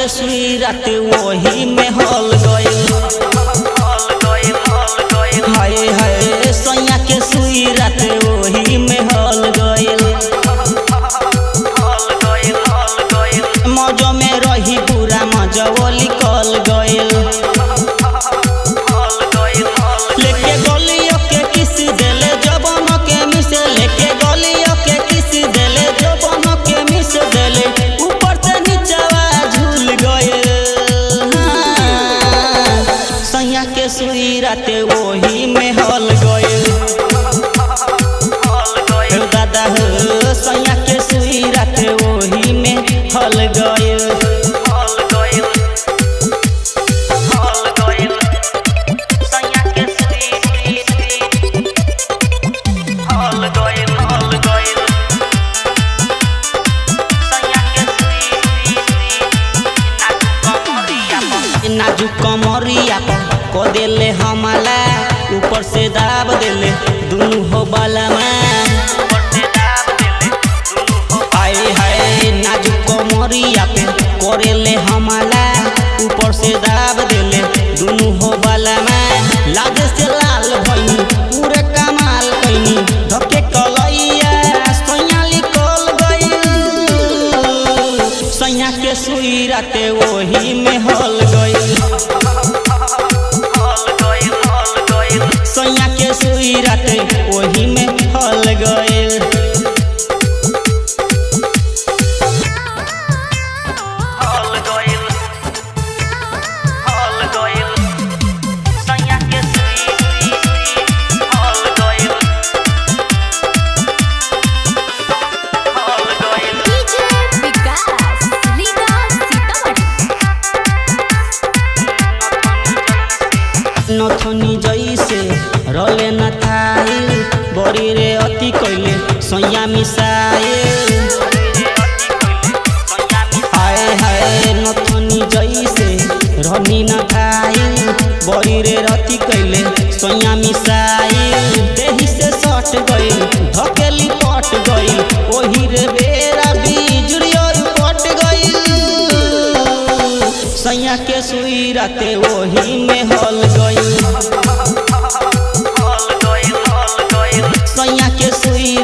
के सुई रात वही में हल गइल। हाय हाय सैया के सुई रात वही में हल गइल। मौजो में रही पूरा मजा वो निकल गइल। लेके गलियों के किस देले जबन के मिस, लेके गलियों के किस देले जबन के मिस देले, ऊपर से नीचवा झूल गइल। सैया के सुई रात वही में हल गइल। दादा हो सैया के सुई रात वही में हल गइल। नाजुक कमरिया को देले हमला, ऊपर से दाब देले दुनू हो बालमा। हाय हाय नाजुक कमरिया पे करेले हमला, ऊपर से दाब देले दुनू हो बालमा। लागे से लाल भइनी पूरे कमाल कइनी, धके कलैया सैया निकल गइल। सैया के सुई रात वही में हल गइल। सैया के सुई रात वही में हल गइल। नथनी जैसे रले न थाइल, बड़ी रे अति कइले सैया मिसाइल। हाय हाय नथनी जैसे रनी न थाइल, बड़ी रे अति कइले सैया मिसाइल। देही से सट गइल धकेली पट गइल, ओही रे बेरा बिजुरियो पट गइल। सैया के सुई रात वही में हल गइल। सैया के सुई